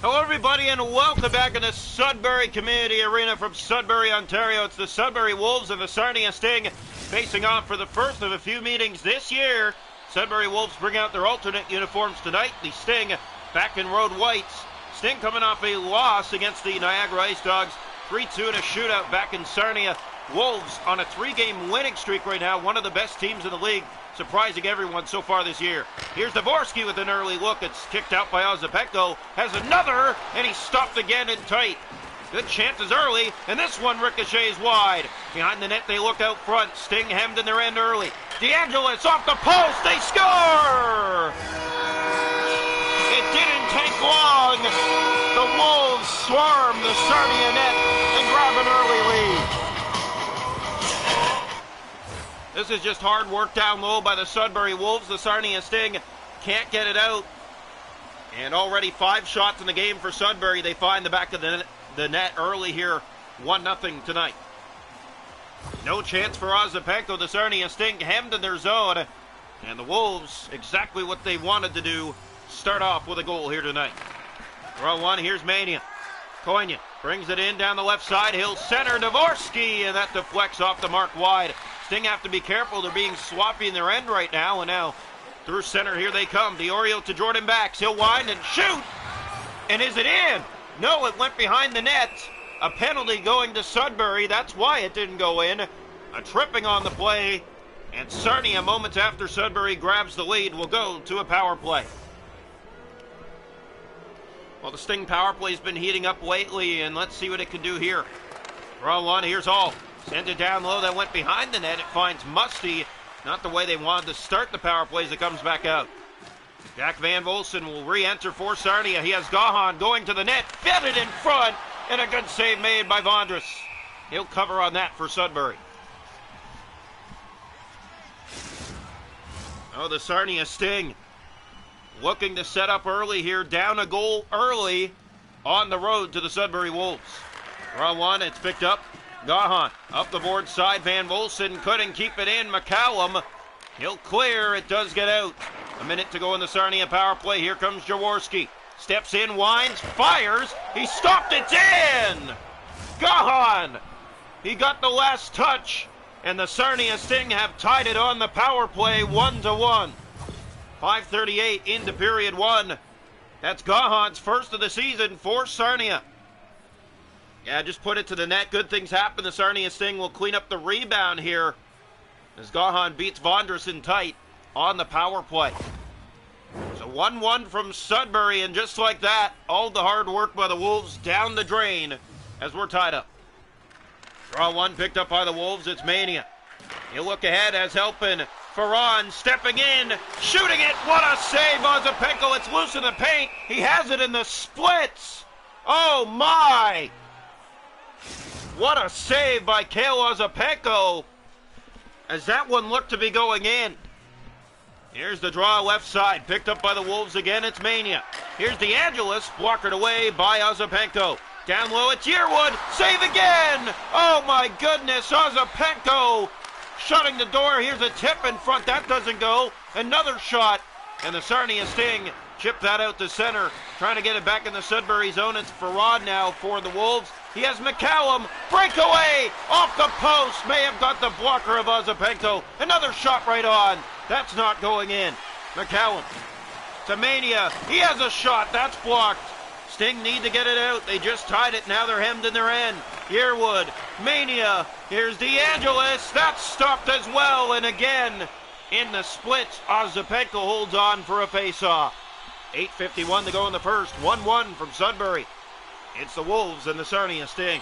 Hello, everybody, and welcome back in the Sudbury Community Arena from Sudbury, Ontario. It's the Sudbury Wolves and the Sarnia Sting facing off for the first of a few meetings this year. Sudbury Wolves bring out their alternate uniforms tonight. The Sting back in road whites. Sting coming off a loss against the Niagara Ice Dogs, 3-2 in a shootout back in Sarnia. Wolves on a 3-game winning streak right now, one of the best teams in the league, surprising everyone so far this year. Here's Dvorsky with an early look. It's kicked out by Ozapenko. Has another, and he stopped again in tight. Good chances early, and this one ricochets wide. Behind the net, they look out front. Sting hemmed in their end early. DeAngelis off the post. They score! It didn't take long. The Wolves swarm the Sarnia net and grab an early lead. This is just hard work down low by the Sudbury Wolves. The Sarnia Sting can't get it out. And already 5 shots in the game for Sudbury. They find the back of the net early here. 1-0 tonight. No chance for Ozapenko. The Sarnia Sting hemmed in their zone. And the Wolves, exactly what they wanted to do, start off with a goal here tonight. Draw one, here's Mania. Koinya brings it in down the left side. He'll center Dvorsky, and that deflects off the mark wide. Sting have to be careful. They're being sloppy in their end right now. And now through center, here they come. DiOrio to Jordan Bax. He'll wind and shoot. And is it in? No, it went behind the net. A penalty going to Sudbury. That's why it didn't go in. A tripping on the play. And Sarnia, moments after Sudbury grabs the lead, will go to a power play. Well, the Sting power play's been heating up lately, and let's see what it can do here. Draw one, here's Hall. Sends it down low, that went behind the net. It finds Musty. Not the way they wanted to start the power plays. It comes back out. Jack Van Volsen will re-enter for Sarnia. He has Gahan going to the net, fitted in front, and a good save made by Vondras. He'll cover on that for Sudbury. Oh, the Sarnia Sting looking to set up early here, down a goal early on the road to the Sudbury Wolves. Draw one, it's picked up. Gahan up the board side. Van Volsen couldn't keep it in. McCallum, he'll clear. It does get out. A minute to go in the Sarnia power play. Here comes Jaworski. Steps in, winds, fires. He stopped it in. Gahan, he got the last touch, and the Sarnia Sting have tied it on the power play 1-1. 5:38 into period 1. That's Gahan's first of the season for Sarnia. Yeah, just put it to the net. Good things happen. The Sarnia Sting will clean up the rebound here as Gahan beats Vondras in tight on the power play. So 1-1 from Sudbury, and just like that, all the hard work by the Wolves down the drain as we're tied up. Draw one picked up by the Wolves. It's Mania. He'll look ahead as helping Ferran stepping in, shooting it. What a save, Ozapenko. It's loose in the paint. He has it in the splits. Oh, my. What a save by Kale Ozapenko as that one looked to be going in. Here's the draw left side, picked up by the Wolves again. It's Mania. Here's DeAngelis, blockered away by Ozapenko. Down low, it's Yearwood. Save again. Oh, my goodness. Ozapenko shutting the door. Here's a tip in front. That doesn't go. Another shot. And the Sarnia Sting chip that out to center. Trying to get it back in the Sudbury zone. It's Farad now for the Wolves. He has McCallum. Breakaway off the post. May have got the blocker of Ozapenko. Another shot right on. That's not going in. McCallum to Mania. He has a shot. That's blocked. Sting need to get it out. They just tied it. Now they're hemmed in their end. Yearwood. Mania. Here's DeAngelis. That's stopped as well. And again, in the splits, Ozapenko holds on for a face-off. 8:51 to go in the first. 1-1 from Sudbury. It's the Wolves and the Sarnia Sting.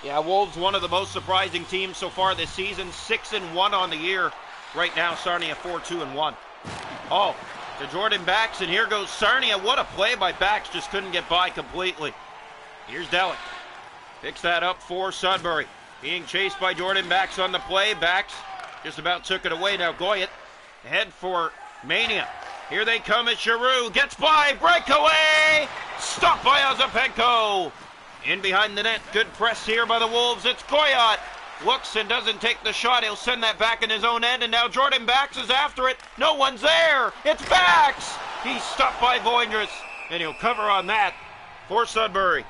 Yeah, Wolves, one of the most surprising teams so far this season. 6-1 on the year. Right now, Sarnia 4-2-1. Oh, to Jordan Bax, and here goes Sarnia. What a play by Bax. Just couldn't get by completely. Here's Delic. Picks that up for Sudbury. Being chased by Jordan Bax on the play. Bax just about took it away. Now Goyet ahead for Mania. Here they come as Giroux gets by. Breakaway! Stopped by Ozapenko. In behind the net. Good press here by the Wolves. It's Goyet. Looks and doesn't take the shot. He'll send that back in his own end. And now Jordan Bax is after it. No one's there. It's Bax. He's stopped by Voindras. And he'll cover on that for Sudbury.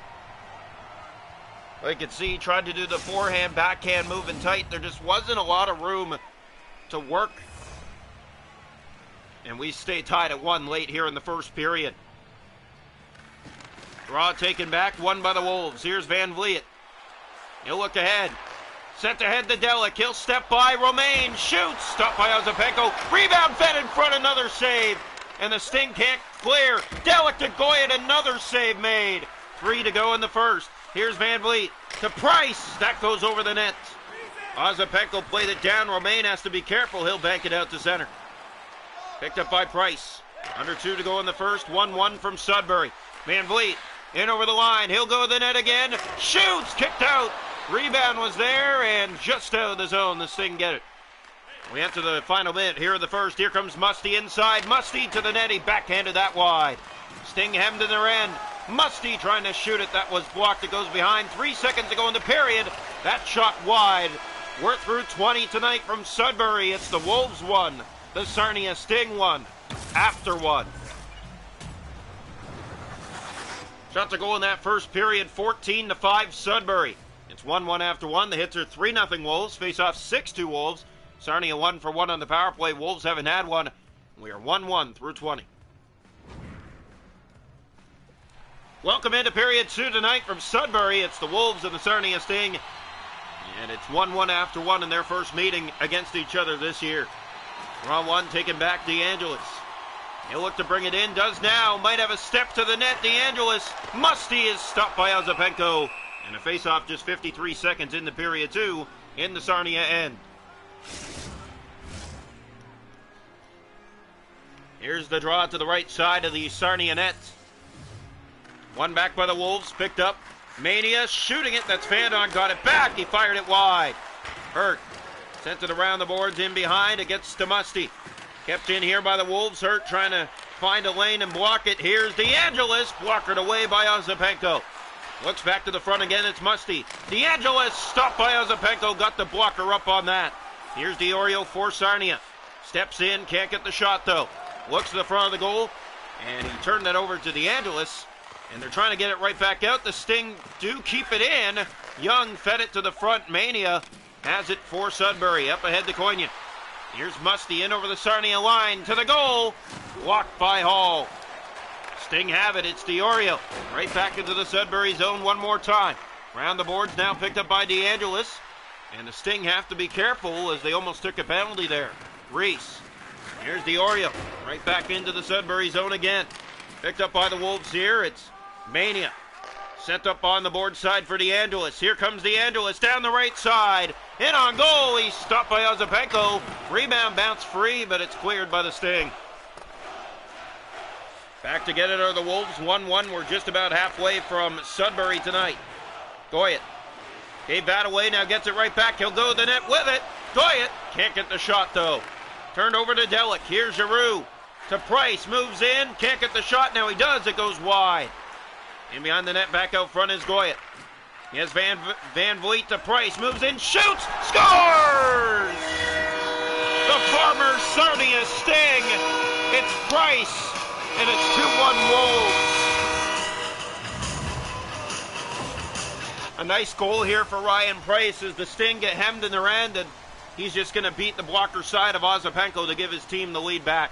You can see he tried to do the forehand, backhand moving tight. There just wasn't a lot of room to work. And we stay tied at 1 late here in the first period. Draw taken back, won by the Wolves. Here's Van Vliet. He'll look ahead. Sent ahead to Delic. He'll step by. Romaine shoots. Stopped by Ozapenko. Rebound fed in front. Another save. And the Sting can't clear. Delic to Goyet. Another save made. 3 to go in the first. Here's Van Vliet to Price. That goes over the net. Ozapenko played it down. Romaine has to be careful. He'll bank it out to center. Picked up by Price. Under 2 to go in the first. 1-1 from Sudbury. Van Vliet in over the line. He'll go to the net again. Shoots. Kicked out. Rebound was there and just out of the zone. The Sting get it. We enter the final minute here in the first. Here comes Musty inside. Musty to the net. He backhanded that wide. Sting hemmed in their end. Musty trying to shoot it. That was blocked. It goes behind. 3 seconds to go in the period. That shot wide. We're through 20 tonight from Sudbury. It's the Wolves 1. The Sarnia Sting 1. After 1. Shot to goal in that first period. 14-5 Sudbury. It's 1-1 after 1. The hits are 3-0 Wolves. Face off 6-2 Wolves. Sarnia 1 for 1 on the power play. Wolves haven't had one. We are 1-1 through 20. Welcome into period 2 tonight from Sudbury. It's the Wolves and the Sarnia Sting. And it's 1-1 after 1 in their first meeting against each other this year. Draw 1 taken back DeAngelis. He'll look to bring it in. Does now. Might have a step to the net. DeAngelis. Musty is stopped by Ozapenko. And a face-off just 53 seconds into period 2 in the Sarnia end. Here's the draw to the right side of the Sarnia net. One back by the Wolves, picked up. Mania shooting it, that's Fandon, got it back, he fired it wide. Hurt, sent it around the boards, in behind, it gets to Musty. Kept in here by the Wolves, Hurt trying to find a lane and block it. Here's DeAngelis, blockered away by Ozapenko. Looks back to the front again, it's Musty. DeAngelis stopped by Ozapenko, got the blocker up on that. Here's DiOrio for Sarnia. Steps in, can't get the shot though. Looks to the front of the goal, and he turned that over to DeAngelis. And they're trying to get it right back out. The Sting do keep it in. Young fed it to the front. Mania has it for Sudbury. Up ahead to Coignan. Here's Musty in over the Sarnia line to the goal. Blocked by Hall. Sting have it. It's DiOrio. Right back into the Sudbury zone one more time. Round the boards now picked up by DeAngelis. And the Sting have to be careful as they almost took a penalty there. Reese. Here's DiOrio. Right back into the Sudbury zone again. Picked up by the Wolves here. It's Mania. Sent up on the board side for DeAngelis. Here comes DeAngelis down the right side. In on goal. He's stopped by Ozapenko. Rebound bounce free, but it's cleared by the Sting. Back to get it are the Wolves. 1-1. We're just about halfway from Sudbury tonight. Goyet gave that away. Now gets it right back. He'll go to the net with it. Goyet can't get the shot though. Turned over to Delic. Here's Giroux. To Price. Moves in. Can't get the shot. Now he does. It goes wide. In behind the net, back out front is Goyet. He has Van Vliet to Price. Moves in. Shoots. Scores! The former Sarnia Sting. It's Price. And it's 2-1 Wolves. A nice goal here for Ryan Price as the Sting get hemmed in their end, and he's just going to beat the blocker side of Ozapenko to give his team the lead back.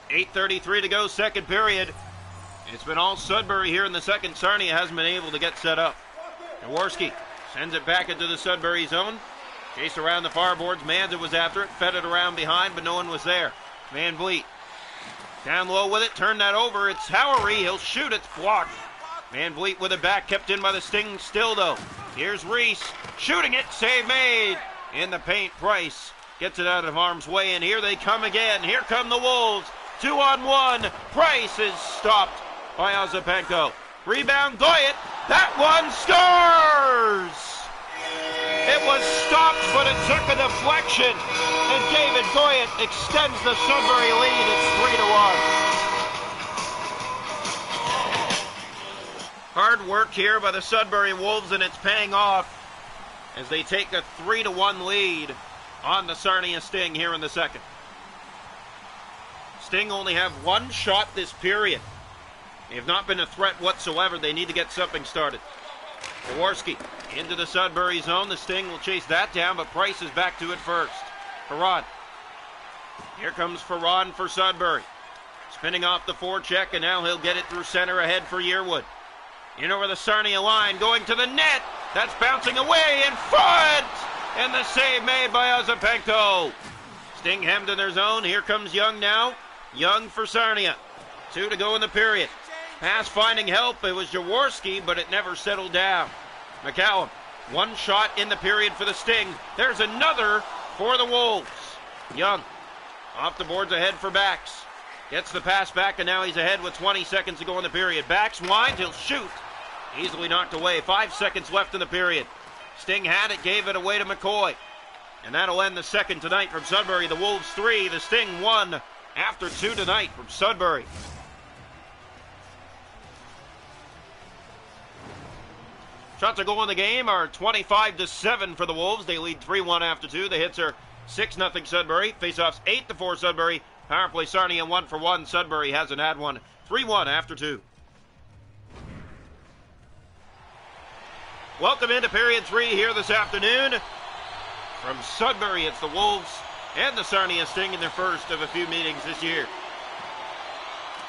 8:33 to go, second period. It's been all Sudbury here in the second. Sarnia hasn't been able to get set up. Jaworski sends it back into the Sudbury zone. Chased around the far boards. Manza was after it. Fed it around behind, but no one was there. Van Vliet down low with it. Turned that over. It's Howery. He'll shoot. It's blocked. Van Vliet with it back. Kept in by the Sting still, though. Here's Reese. Shooting it. Save made. In the paint. Price gets it out of harm's way, and here they come again. Here come the Wolves. 2-on-1. Price is stopped by Ozapenko. Rebound, Goyet. That one scores! It was stopped, but it took a deflection. And David Goyet extends the Sudbury lead. It's 3-1. Hard work here by the Sudbury Wolves, and it's paying off as they take a 3-1 lead on the Sarnia Sting here in the second. Sting only have one shot this period. They have not been a threat whatsoever. They need to get something started. Jaworski into the Sudbury zone. The Sting will chase that down, but Price is back to it first. Ferran. Here comes Ferran for Sudbury. Spinning off the forecheck, and now he'll get it through center ahead for Yearwood. In over the Sarnia line, going to the net. That's bouncing away in front! And the save made by Ozapenko. Sting hemmed in their zone. Here comes Young now. Young for Sarnia. 2 to go in the period. Pass finding help. It was Jaworski, but it never settled down. McCallum, one shot in the period for the Sting. There's another for the Wolves. Young, off the boards ahead for Bax. Gets the pass back, and now he's ahead with 20 seconds to go in the period. Bax winds, he'll shoot. Easily knocked away. 5 seconds left in the period. Sting had it, gave it away to McCoy. And that'll end the second tonight from Sudbury. The Wolves 3, the Sting 1 after 2 tonight from Sudbury. Shots a goal in the game are 25-7 for the Wolves. They lead 3-1 after 2. The hits are 6-0 Sudbury. Faceoffs 8-4 Sudbury. Power play Sarnia 1-for-1. Sudbury hasn't had one. 3-1 after 2. Welcome into period 3 here this afternoon. From Sudbury, it's the Wolves and the Sarnia Sting in their first of a few meetings this year.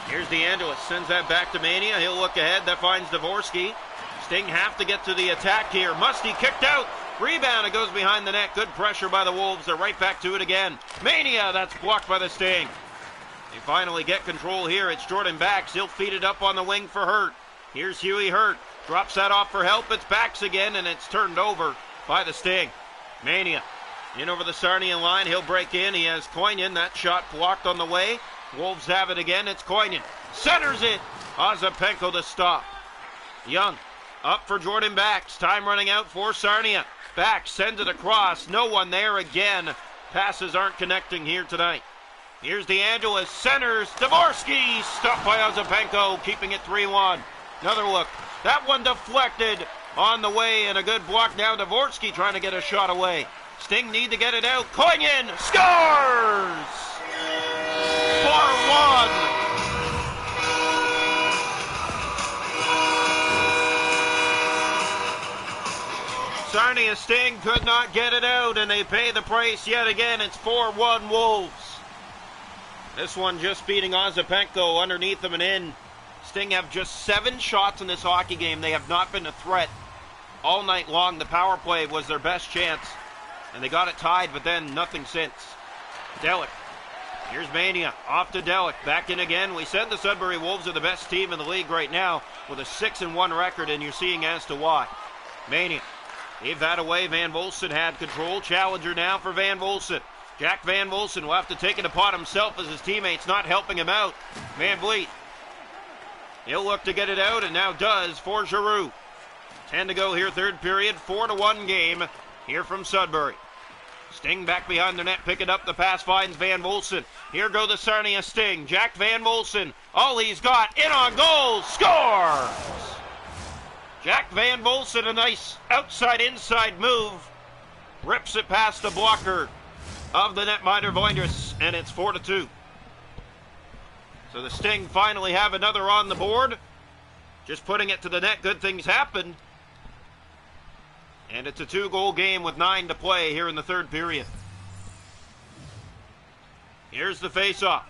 Here's DeAngelis, sends that back to Mania. He'll look ahead, that finds Dvorsky. Sting have to get to the attack here. Musty kicked out. Rebound, it goes behind the net. Good pressure by the Wolves. They're right back to it again. Mania, that's blocked by the Sting. They finally get control here. It's Jordan Bax. He'll feed it up on the wing for Hurt. Here's Huey Hurt. Drops that off for help. It's Bax again, and it's turned over by the Sting. Mania in over the Sarnia line. He'll break in. He has Koinian. That shot blocked on the way. Wolves have it again. It's Koinian. Centers it. Ozapenko to stop. Young up for Jordan Bax. Time running out for Sarnia. Bax sends it across. No one there again. Passes aren't connecting here tonight. Here's DeAngelis. Centers. Dvorsky. Stopped by Ozapenko. Keeping it 3-1. Another look. That one deflected on the way, and a good block now. Dvorsky trying to get a shot away. Sting need to get it out. Koinian scores! 4-1. Sarnia Sting could not get it out, and they pay the price yet again. It's 4-1 Wolves. This one just beating Ozapenko underneath them and in. Sting have just 7 shots in this hockey game. They have not been a threat all night long. The power play was their best chance, and they got it tied, but then nothing since. Delic. Here's Mania. Off to Delic. Back in again. We said the Sudbury Wolves are the best team in the league right now with a 6-1 record, and you're seeing as to why. Mania. Gave that away. Van Volsen had control. Challenger now for Van Volsen. Jack Van Volsen will have to take it upon himself as his teammates not helping him out. Van Vliet. He'll look to get it out, and now does for Giroux. 10 to go here, third period. 4-1 game here from Sudbury. Sting back behind the net, picking up the pass, finds Van Volsen. Here go the Sarnia Sting. Jack Van Volsen, all he's got, in on goal, scores! Jack Van Volsen, a nice outside-inside move. Rips it past the blocker of the netminder Voindris, and it's 4-2. So the Sting finally have another on the board. Just putting it to the net, good things happen. And it's a 2-goal game with 9 to play here in the third period. Here's the face-off.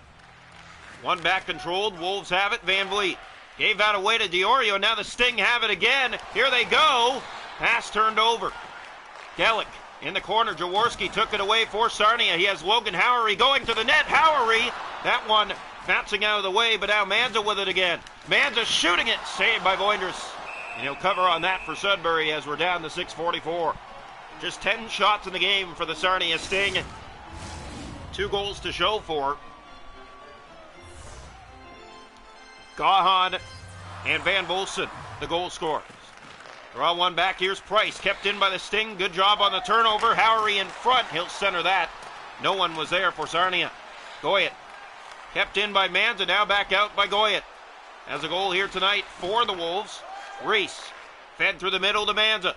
One back controlled, Wolves have it, Van Vliet. Gave that away to Diorio, now the Sting have it again. Here they go. Pass turned over. Delic in the corner, Jaworski took it away for Sarnia. He has Logan Howery going to the net. Howery, that one bouncing out of the way, but now Manza with it again. Manza shooting it, saved by Voindris. And he'll cover on that for Sudbury as we're down to 6:44. Just 10 shots in the game for the Sarnia Sting. 2 goals to show for. Gahan and Van Volsen, the goal scorers. Draw one back. Here's Price, kept in by the Sting. Good job on the turnover. Howery in front. He'll center that. No one was there for Sarnia. Goyet, kept in by Manza, now back out by Goyet. Has a goal here tonight for the Wolves. Reese, fed through the middle to Manza.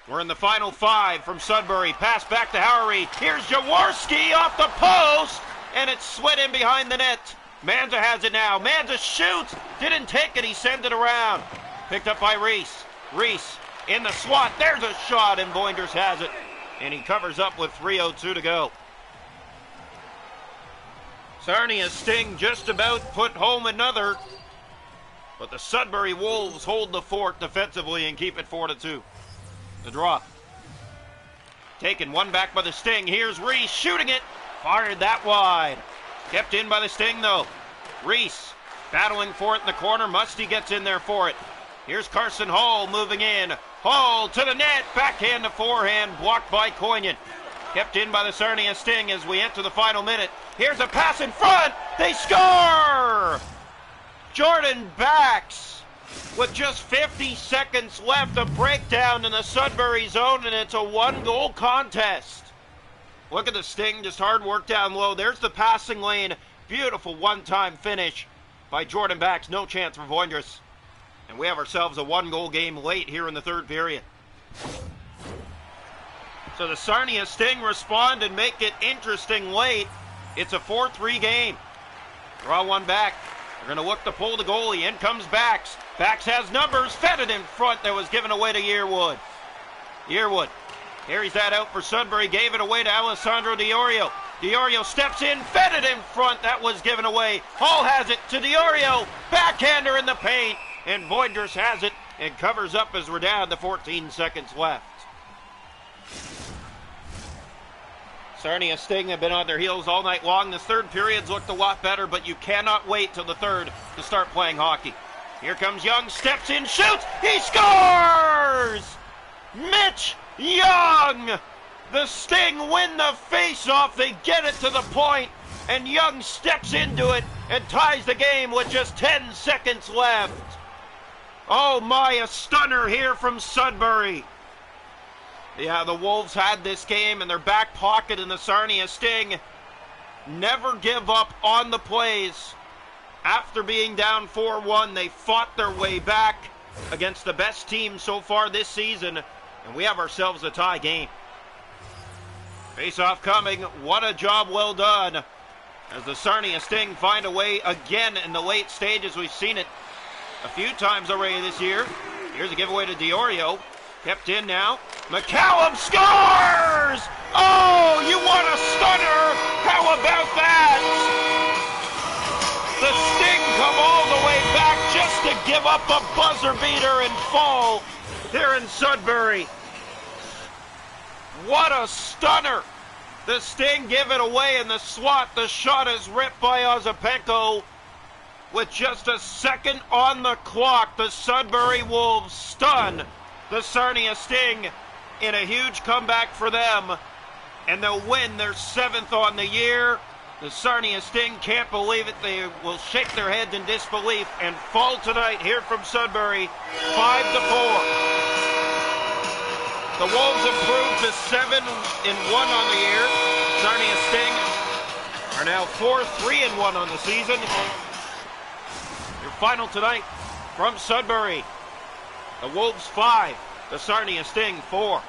We're in the final 5 from Sudbury. Pass back to Howery. Here's Jaworski off the post, and it's slid in behind the net. Manza has it now. Manza shoots. Didn't take it. He sends it around. Picked up by Reese. Reese in the slot. There's a shot, and Boinders has it. And he covers up with 3:02 to go. Sarnia Sting just about put home another. But the Sudbury Wolves hold the fort defensively and keep it 4-2. The draw. Taken one back by the Sting. Here's Reese shooting it. Fired that wide. Kept in by the Sting though. Reese battling for it in the corner. Musty gets in there for it. Here's Carson Hall moving in. Hall to the net. Backhand to forehand. Blocked by Coynion. Kept in by the Sarnia Sting as we enter the final minute. Here's a pass in front. They score! Jordan Bax with just 50 seconds left. A breakdown in the Sudbury zone, and it's a one-goal contest. Look at the Sting, just hard work down low. There's the passing lane. Beautiful one-time finish by Jordan Bax. No chance for Voindress. And we have ourselves a one-goal game late here in the third period. So the Sarnia Sting respond and make it interesting late. It's a 4-3 game. Draw one back. They're going to look to pull the goalie. In comes Bax. Bax has numbers. Fed it in front. That was given away to Yearwood. Yearwood carries that out for Sudbury. Gave it away to Alessandro Diorio. Diorio steps in. Fed it in front. That was given away. Hall has it to Diorio. Backhander in the paint. And Voindress has it and covers up as we're down to 14 seconds left. Sarnia Sting have been on their heels all night long. This third period's looked a lot better, but you cannot wait till the third to start playing hockey. Here comes Young, steps in, shoots, he scores! Mitch Young! The Sting win the face-off, they get it to the point, and Young steps into it and ties the game with just 10 seconds left. Oh my, a stunner here from Sudbury. Yeah, the Wolves had this game in their back pocket, and the Sarnia Sting never give up on the plays. After being down 4-1, they fought their way back against the best team so far this season, and we have ourselves a tie game. Face-off coming. What a job well done as the Sarnia Sting find a way again in the late stages. We've seen it a few times already this year. Here's a giveaway to Diorio. Kept in now. McCallum scores! Oh, you want a stunner? How about that? The Sting come all the way back just to give up a buzzer beater and fall here in Sudbury. What a stunner! The Sting give it away in the slot. The shot is ripped by Ozapenko. With just a second on the clock, the Sudbury Wolves stun the Sarnia Sting in a huge comeback for them, and they'll win their 7th on the year. The Sarnia Sting can't believe it. They will shake their heads in disbelief and fall tonight here from Sudbury 5-4. The Wolves improved to 7-1 on the year. Sarnia Sting are now 4-3-1 on the season. Your final tonight from Sudbury. The Wolves 5, the Sarnia Sting 4.